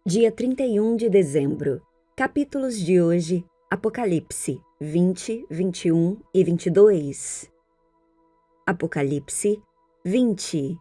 Dia 31 de dezembro. Capítulos de hoje: Apocalipse 20, 21 e 22. Apocalipse 20.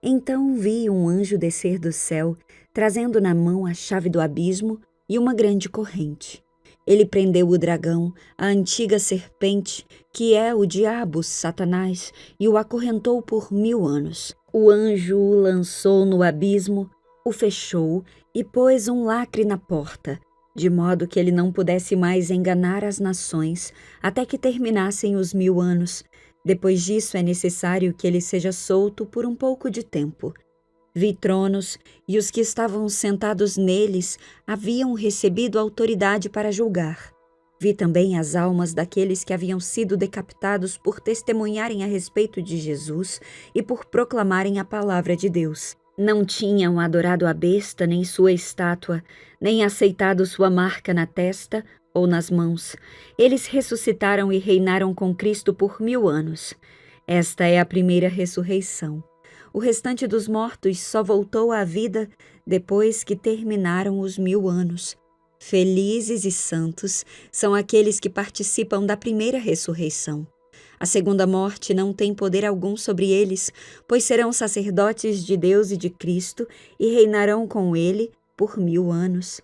Então vi um anjo descer do céu, trazendo na mão a chave do abismo e uma grande corrente. Ele prendeu o dragão, a antiga serpente, que é o diabo, Satanás, e o acorrentou por 1000 anos. O anjo o lançou no abismo, o fechou e pôs um lacre na porta, de modo que ele não pudesse mais enganar as nações até que terminassem os 1000 anos. Depois disso é necessário que ele seja solto por um pouco de tempo. Vi tronos, e os que estavam sentados neles haviam recebido autoridade para julgar. Vi também as almas daqueles que haviam sido decapitados por testemunharem a respeito de Jesus e por proclamarem a palavra de Deus. Não tinham adorado a besta nem sua estátua, nem aceitado sua marca na testa ou nas mãos. Eles ressuscitaram e reinaram com Cristo por 1000 anos. Esta é a primeira ressurreição. O restante dos mortos só voltou à vida depois que terminaram os 1000 anos. Felizes e santos são aqueles que participam da primeira ressurreição. A segunda morte não tem poder algum sobre eles, pois serão sacerdotes de Deus e de Cristo e reinarão com ele por 1000 anos.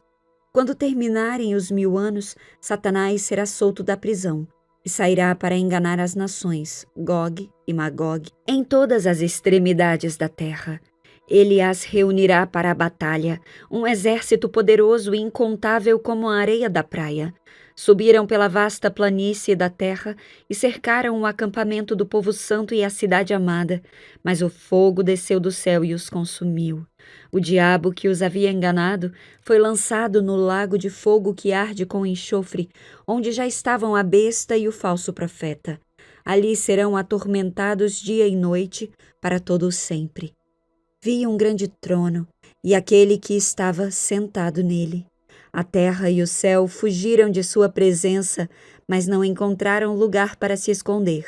Quando terminarem os 1000 anos, Satanás será solto da prisão e sairá para enganar as nações, Gog e Magog, em todas as extremidades da terra. Ele as reunirá para a batalha, um exército poderoso e incontável como a areia da praia. Subiram pela vasta planície da terra e cercaram o acampamento do povo santo e a cidade amada, mas o fogo desceu do céu e os consumiu. O diabo que os havia enganado foi lançado no lago de fogo que arde com enxofre, onde já estavam a besta e o falso profeta. Ali serão atormentados dia e noite para todo o sempre. Vi um grande trono e aquele que estava sentado nele. A terra e o céu fugiram de sua presença, mas não encontraram lugar para se esconder.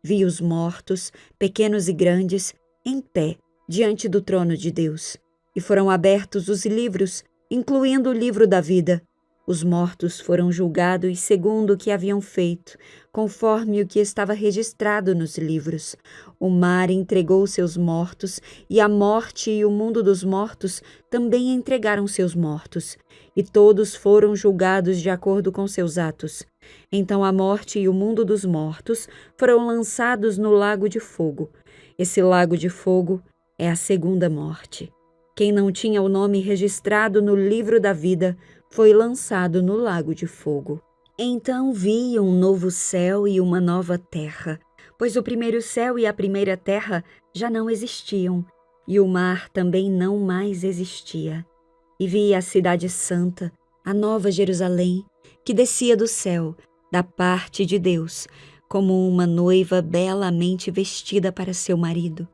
Vi os mortos, pequenos e grandes, em pé diante do trono de Deus. E foram abertos os livros, incluindo o livro da vida. Os mortos foram julgados segundo o que haviam feito, conforme o que estava registrado nos livros. O mar entregou seus mortos, e a morte e o mundo dos mortos também entregaram seus mortos. E todos foram julgados de acordo com seus atos. Então a morte e o mundo dos mortos foram lançados no lago de fogo. Esse lago de fogo é a segunda morte. Quem não tinha o nome registrado no livro da vida foi lançado no lago de fogo. Então vi um novo céu e uma nova terra, pois o primeiro céu e a primeira terra já não existiam, e o mar também não mais existia. E vi a cidade santa, a nova Jerusalém, que descia do céu, da parte de Deus, como uma noiva belamente vestida para seu marido.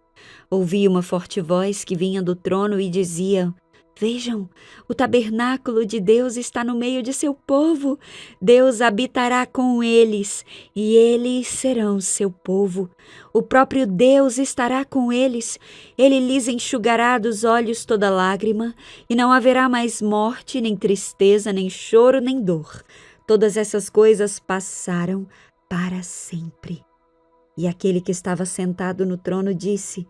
Ouvi uma forte voz que vinha do trono e dizia: Vejam, o tabernáculo de Deus está no meio de seu povo. Deus habitará com eles, e eles serão seu povo. O próprio Deus estará com eles. Ele lhes enxugará dos olhos toda lágrima, e não haverá mais morte, nem tristeza, nem choro, nem dor. Todas essas coisas passaram para sempre. E aquele que estava sentado no trono disse: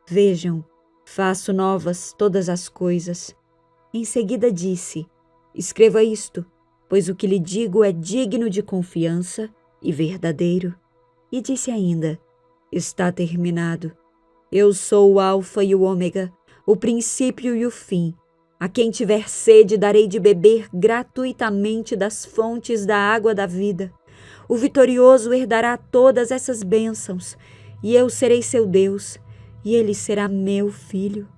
Vejam, faço novas todas as coisas. Em seguida disse: Escreva isto, pois o que lhe digo é digno de confiança e verdadeiro. E disse ainda: Está terminado. Eu sou o Alfa e o Ômega, o princípio e o fim. A quem tiver sede darei de beber gratuitamente das fontes da água da vida. O vitorioso herdará todas essas bênçãos, e eu serei seu Deus, e ele será meu filho.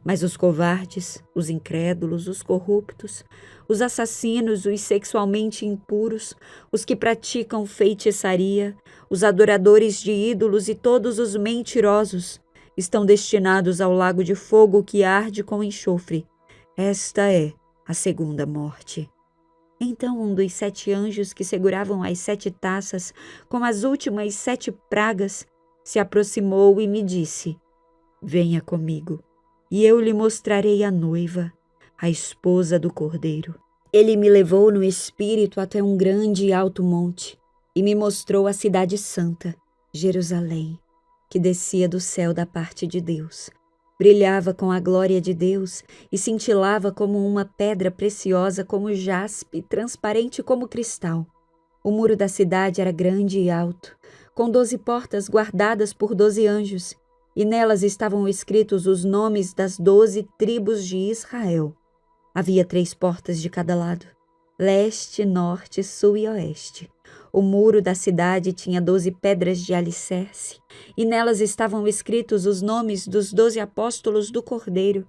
Mas os covardes, os incrédulos, os corruptos, os assassinos, os sexualmente impuros, os que praticam feitiçaria, os adoradores de ídolos e todos os mentirosos estão destinados ao lago de fogo que arde com enxofre. Esta é a segunda morte. Então um dos 7 anjos que seguravam as 7 taças com as últimas 7 pragas se aproximou e me disse: Venha comigo, e eu lhe mostrarei a noiva, a esposa do Cordeiro. Ele me levou no espírito até um grande e alto monte e me mostrou a cidade santa, Jerusalém, que descia do céu da parte de Deus. Brilhava com a glória de Deus e cintilava como uma pedra preciosa, como jaspe, transparente como cristal. O muro da cidade era grande e alto, com 12 portas guardadas por 12 anjos, e nelas estavam escritos os nomes das 12 tribos de Israel. Havia 3 portas de cada lado, leste, norte, sul e oeste. O muro da cidade tinha 12 pedras de alicerce, e nelas estavam escritos os nomes dos 12 apóstolos do Cordeiro.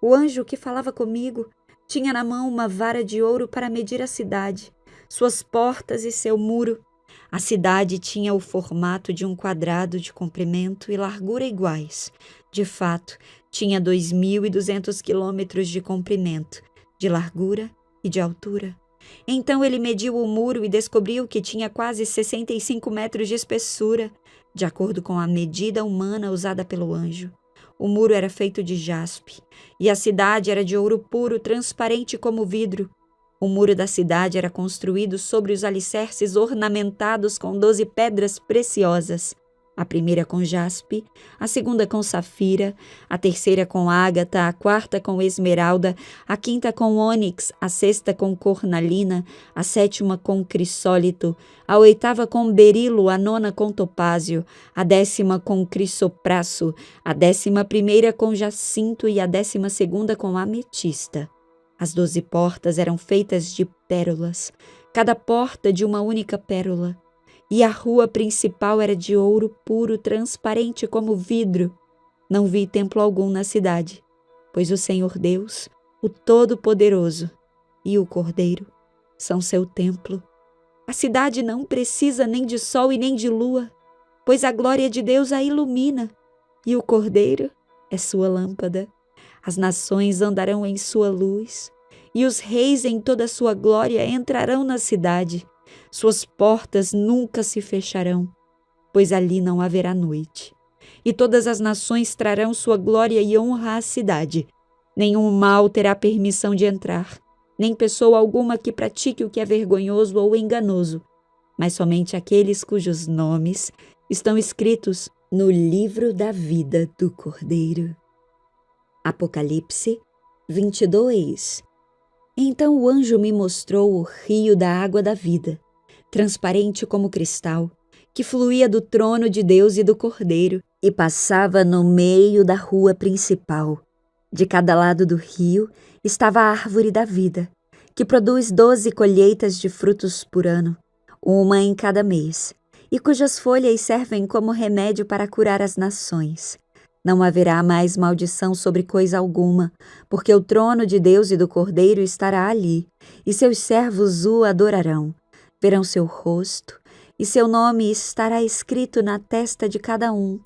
O anjo que falava comigo tinha na mão uma vara de ouro para medir a cidade, suas portas e seu muro. A cidade tinha o formato de um quadrado de comprimento e largura iguais. De fato, tinha 2.200 quilômetros de comprimento, de largura e de altura. Então ele mediu o muro e descobriu que tinha quase 65 metros de espessura, de acordo com a medida humana usada pelo anjo. O muro era feito de jaspe, e a cidade era de ouro puro, transparente como vidro. O muro da cidade era construído sobre os alicerces ornamentados com 12 pedras preciosas. A primeira com jaspe, a segunda com safira, a terceira com ágata, a quarta com esmeralda, a quinta com ônix, a sexta com cornalina, a sétima com crisólito, a oitava com berilo, a nona com topázio, a 10ª com crisopraso, a 11ª com jacinto e a 12ª com ametista. As 12 portas eram feitas de pérolas, cada porta de uma única pérola. E a rua principal era de ouro puro, transparente como vidro. Não vi templo algum na cidade, pois o Senhor Deus, o Todo-Poderoso, e o Cordeiro são seu templo. A cidade não precisa nem de sol e nem de lua, pois a glória de Deus a ilumina, e o Cordeiro é sua lâmpada. As nações andarão em sua luz, e os reis em toda a sua glória entrarão na cidade. Suas portas nunca se fecharão, pois ali não haverá noite. E todas as nações trarão sua glória e honra à cidade. Nenhum mal terá permissão de entrar, nem pessoa alguma que pratique o que é vergonhoso ou enganoso, mas somente aqueles cujos nomes estão escritos no livro da vida do Cordeiro. Apocalipse 22. Então o anjo me mostrou o rio da água da vida, transparente como cristal, que fluía do trono de Deus e do Cordeiro e passava no meio da rua principal. De cada lado do rio estava a árvore da vida, que produz 12 colheitas de frutos por ano, uma em cada mês, e cujas folhas servem como remédio para curar as nações. Não haverá mais maldição sobre coisa alguma, porque o trono de Deus e do Cordeiro estará ali, e seus servos o adorarão. Verão seu rosto, e seu nome estará escrito na testa de cada um.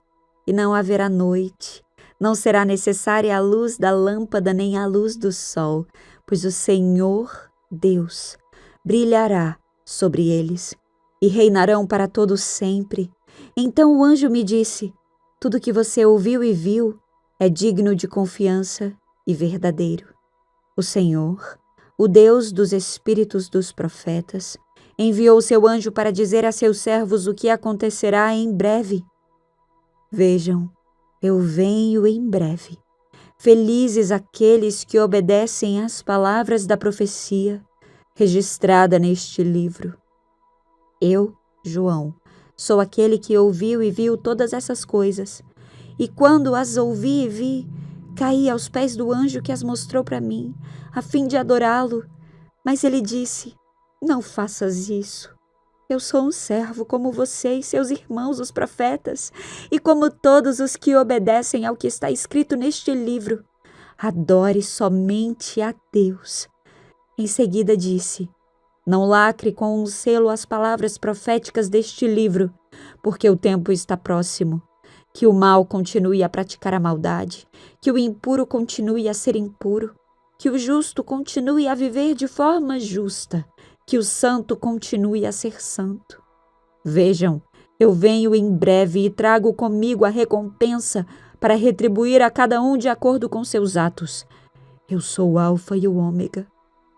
E não haverá noite, não será necessária a luz da lâmpada nem a luz do sol, pois o Senhor, Deus, brilhará sobre eles, e reinarão para todo sempre. Então o anjo me disse: tudo que você ouviu e viu é digno de confiança e verdadeiro. O Senhor, o Deus dos espíritos dos profetas, enviou seu anjo para dizer a seus servos o que acontecerá em breve. Vejam, eu venho em breve. Felizes aqueles que obedecem às palavras da profecia registrada neste livro. Eu, João, sou aquele que ouviu e viu todas essas coisas, e quando as ouvi e vi, caí aos pés do anjo que as mostrou para mim, a fim de adorá-lo. Mas ele disse: não faças isso. Eu sou um servo como você e seus irmãos, os profetas, e como todos os que obedecem ao que está escrito neste livro. Adore somente a Deus. Em seguida disse: não lacre com um selo as palavras proféticas deste livro, porque o tempo está próximo. Que o mal continue a praticar a maldade, que o impuro continue a ser impuro, que o justo continue a viver de forma justa, que o santo continue a ser santo. Vejam, eu venho em breve e trago comigo a recompensa para retribuir a cada um de acordo com seus atos. Eu sou o Alfa e o Ômega,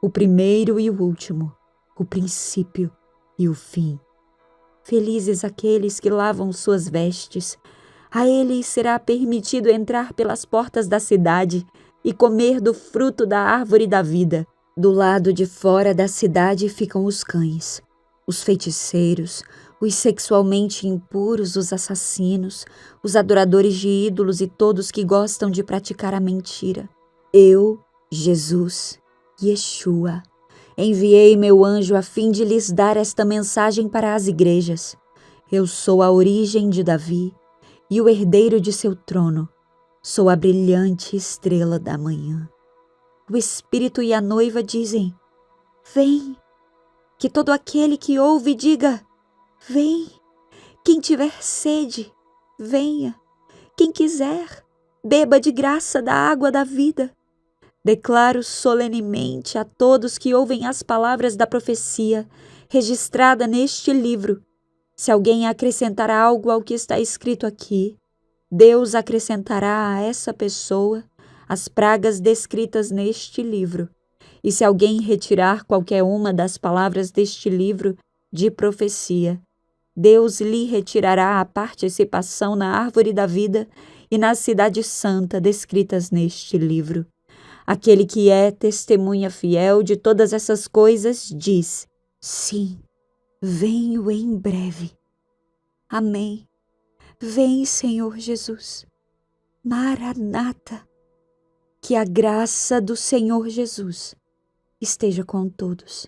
o primeiro e o último, o princípio e o fim. Felizes aqueles que lavam suas vestes. A eles será permitido entrar pelas portas da cidade e comer do fruto da árvore da vida. Do lado de fora da cidade ficam os cães, os feiticeiros, os sexualmente impuros, os assassinos, os adoradores de ídolos e todos que gostam de praticar a mentira. Eu, Jesus, Yeshua, enviei meu anjo a fim de lhes dar esta mensagem para as igrejas. Eu sou a origem de Davi e o herdeiro de seu trono. Sou a brilhante estrela da manhã. O Espírito e a noiva dizem: vem. Que todo aquele que ouve diga: vem. Quem tiver sede, venha. Quem quiser, beba de graça da água da vida. Declaro solenemente a todos que ouvem as palavras da profecia registrada neste livro: se alguém acrescentar algo ao que está escrito aqui, Deus acrescentará a essa pessoa as pragas descritas neste livro. E se alguém retirar qualquer uma das palavras deste livro de profecia, Deus lhe retirará a participação na árvore da vida e na cidade santa descritas neste livro. Aquele que é testemunha fiel de todas essas coisas diz: sim, venho em breve. Amém. Vem, Senhor Jesus. Maranata. Que a graça do Senhor Jesus esteja com todos.